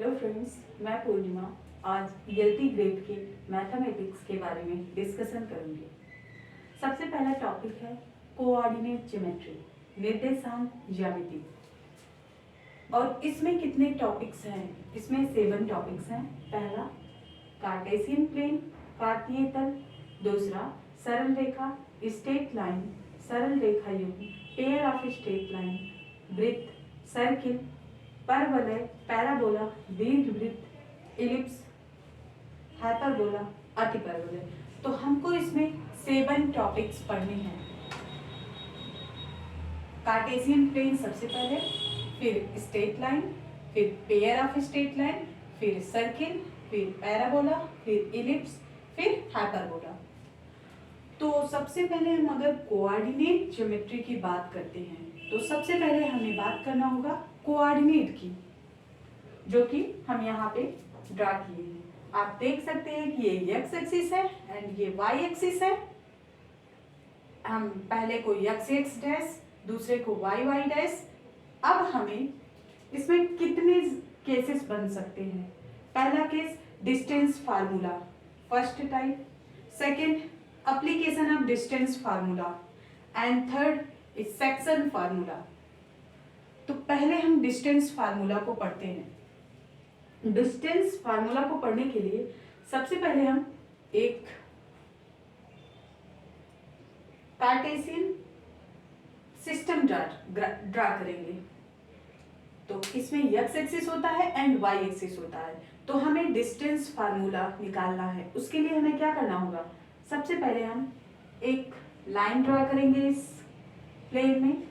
Hello friends, मैं पूर्णिमा आज 11th grade के मैथमेटिक्स के बारे में डिस्कशन करूंगी। सबसे पहला टॉपिक है कोऑर्डिनेट ज्योमेट्री, निर्देशांक ज्यामिति। और इसमें कितने टॉपिक्स हैं? इसमें 7 टॉपिक्स हैं। पहला कार्टेशियन प्लेन, कार्तीय तल। दूसरा सरल रेखा, स्ट्रेट लाइन, सरल रेखा युग्म, पेयर ऑफ स्ट्रेट लाइन, वृत्त, सर्किल, परवलय, पैराबोला, दीर्घवृत्त, इलिप्स, हाइपरबोला, अतिपरवलय। तो हमको इसमें 7 टॉपिक्स पढ़ने हैं। कार्टेशियन प्लेन सबसे पहले, फिर स्ट्रेट लाइन, फिर पेयर ऑफ स्ट्रेट लाइन, फिर सर्किल, फिर पैराबोला, फिर इलिप्स, फिर हाइपरबोला। तो सबसे पहले हम अगर कोऑर्डिनेट ज्योमेट्री की बात करते हैं तो सबसे पहले हमें बात करना होगा कोऑर्डिनेट की, जो कि हम यहाँ पे ड्रा किए हैं। आप देख सकते हैं कि ये एक्स एक्सिस है एंड ये वाई एक्सिस है। हम पहले को एक्स एक्स डैश, दूसरे को वाई वाई डैश। अब हमें इसमें कितने केसेस बन सकते हैं? पहला case distance formula, first type. Second application of distance formula and third is section formula। तो पहले हम डिस्टेंस फार्मूला को पढ़ते हैं। डिस्टेंस फार्मूला को पढ़ने के लिए सबसे पहले हम एक कार्टेशियन सिस्टम ड्रा करेंगे। तो इसमें एक्स एक्सिस होता है एंड वाई एक्सिस होता है। तो हमें डिस्टेंस फार्मूला निकालना है। उसके लिए हमें क्या करना होगा? सबसे पहले हम एक लाइन ड्रा करेंगे इस प्लेन में।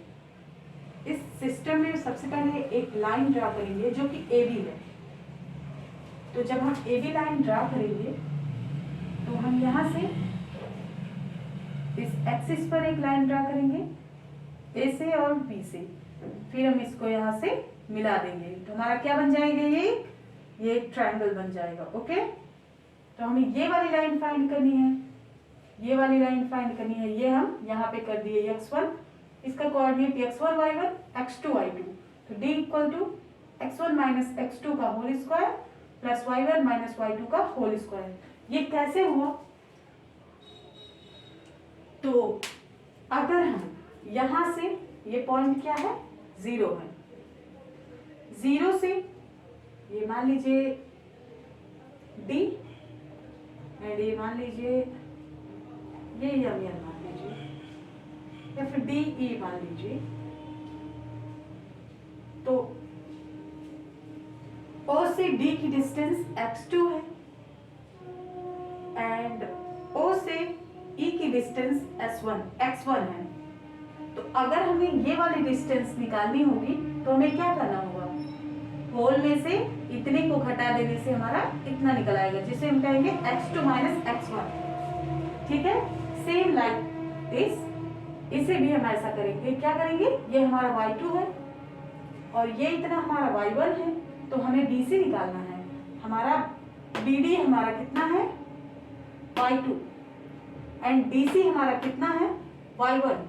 इस सिस्टम में सबसे पहले एक लाइन ड्रा करेंगे जो कि AB है। तो जब हम AB लाइन ड्रा करेंगे तो हम यहाँ से इस एक्सिस पर एक लाइन ड्रा करेंगे A से और B से। फिर हम इसको यहाँ से मिला देंगे तो हमारा क्या बन जाएगा? ये एक ट्रायंगल बन जाएगा। ओके, तो हमें ये वाली लाइन फाइंड करनी है। ये वाली लाइन फाइंड करनी है। ये हम यहाँ पे कर दिए x1, इसका coordinate x1 y1 x2 y2। तो d equal to x1 minus x2 का whole square plus y1 minus y2 का होल स्क्वायर। ये कैसे हुआ? तो अगर हम यहाँ से, ये पॉइंट क्या है? 0 है। 0 से ये मान लीजिए d एंड ये मान लीजिए ये मान लीजिए या फिर डी ई मान लीजिए। तो O से D की डिस्टेंस x2 है एंड O से E की डिस्टेंस x1 है। तो अगर हमें ये वाली डिस्टेंस निकालनी होगी तो हमें क्या करना होगा? होल में से इतने को घटा देने से हमारा इतना निकल आएगा, जिसे हम कहेंगे x2 माइनस x1। ठीक है, सेम लाइक दिस, इसे भी हम ऐसा करेंगे। क्या करेंगे? ये हमारा y2 है और ये इतना हमारा y1 है। तो हमें BC निकालना है। हमारा BD हमारा कितना है? y2 एंड BC हमारा कितना है? y1।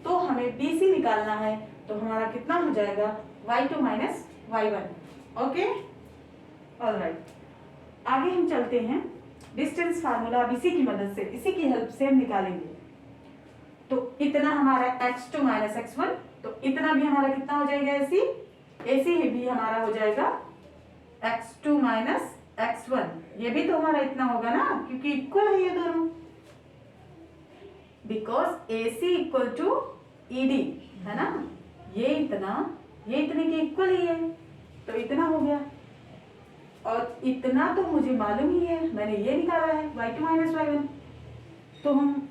तो हमें BC निकालना है। तो हमारा कितना हो जाएगा? y2 minus y1। Okay, alright, आगे हम चलते हैं। डिस्टेंस फार्मूला अब इसी की मदद से, इसी की हेल्प से हम निकालेंगे। तो इतना हमारा x2 माइनस x1, तो इतना भी हमारा कितना हो जाएगा? AC भी हमारा हो जाएगा x2 माइनस x1। ये भी तो हमारा इतना होगा ना, क्योंकि इक्वल है ये दोनों। Because AC equal to ED है ना। ये इतने के इक्वल ही है, तो इतना हो गया। और इतना तो मुझे मालूम ही है, मैंने ये निकाला है y2 माइनस y1। तो हम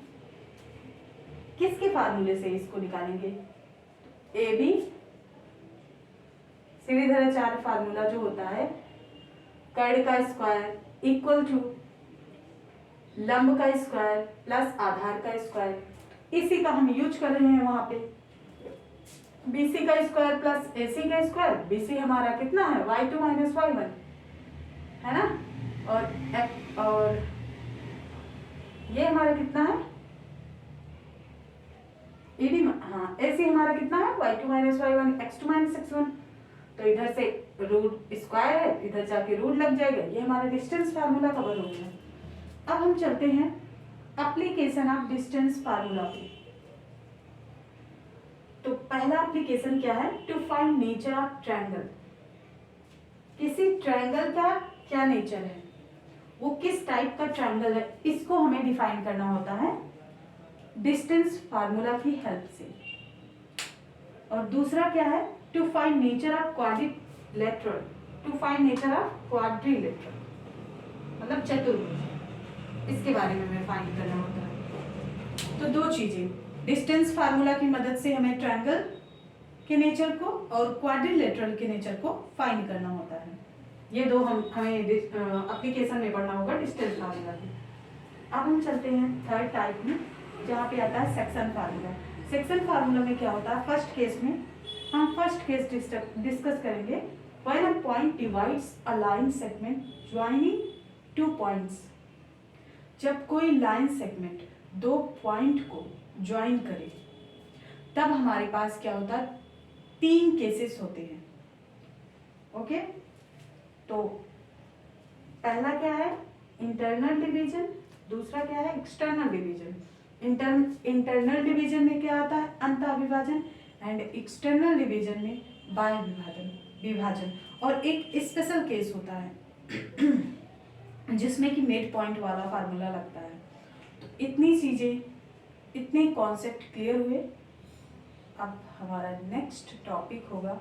किसके फार्मूले से इसको निकालेंगे? AB सीढ़ीधराचार्य फार्मूला जो होता है, कर्ण का स्क्वायर इक्वल टू लंब का स्क्वायर प्लस आधार का स्क्वायर। इसी का हम यूज कर रहे हैं वहां पे। BC का स्क्वायर प्लस AC का स्क्वायर। BC हमारा कितना है? y2 माइनस y1 है ना। और ये हमारा कितना है? AC हमारा कितना है? y2 minus y1 x2 minus x1। तो इधर से रूट स्क्वायर है, इधर जाके रूट लग जाएगा। ये हमारा डिस्टेंस फार्मूला कवर हो गया। अब हम चलते हैं एप्लीकेशन ऑफ डिस्टेंस फार्मूला पे। तो पहला एप्लीकेशन क्या है, to find nature of triangle. किसी ट्रायंगल का क्या नेचर है, वो किस टाइप का ट्रायंगल है, इसको हमें डिफाइन करना होता है डिस्टेंस फार्मूला की हेल्प से। और दूसरा क्या है, to find nature of quadrilateral. To find nature of quadrilateral मतलब चतुर्भुज, इसके बारे में हमें फाइंड करना होता है। तो दो चीजें, डिस्टेंस फार्मूला की मदद से हमें ट्रायंगल के नेचर को और क्वाड्रिलेटरल के नेचर को फाइंड करना होता है। ये दो हमें एप्लीकेशन में पढ़ना होगा डिस्टेंस फार्मूला की। अब हम चलते हैं थर्ड टाइप में, जहाँ पे आता है सेक्शन फार्मूला। सेक्शन फार्मूला में क्या होता है, फर्स्ट केस में हम फर्स्ट केस डिस्कस करेंगे। When a point divides a line segment joining two points. जब कोई लाइन सेगमेंट दो पॉइंट को ज्वाइन करे तब हमारे पास क्या होता है, तीन केसेस होते हैं। ओके, तो पहला क्या है इंटरनल डिवीजन, दूसरा क्या है एक्सटर्नल डिवीजन। इंटरनल डिवीजन में क्या आता है अंत अविभाजन, एंड एक्सटर्नल डिवीजन में बाह्य विभाजन। और एक स्पेशल केस होता है जिसमें कि मिड पॉइंट वाला फार्मूला लगता है। तो इतनी चीजें, इतने कॉन्सेप्ट क्लियर हुए। अब हमारा नेक्स्ट टॉपिक होगा,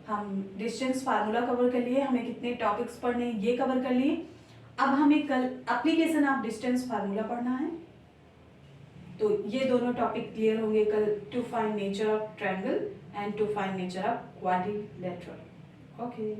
हम डिस्टेंस फार्मूला कवर कर लिए, हमें कितने टॉपिक्स पढ़ने ये कवर कर लिए। अब हमें कल एप्लीकेशन ऑफ डिस्टेंस फार्मूला पढ़ना है। तो ये दोनों टॉपिक क्लियर होंगे कल, to find nature of triangle and to find nature of quadrilateral. Okay.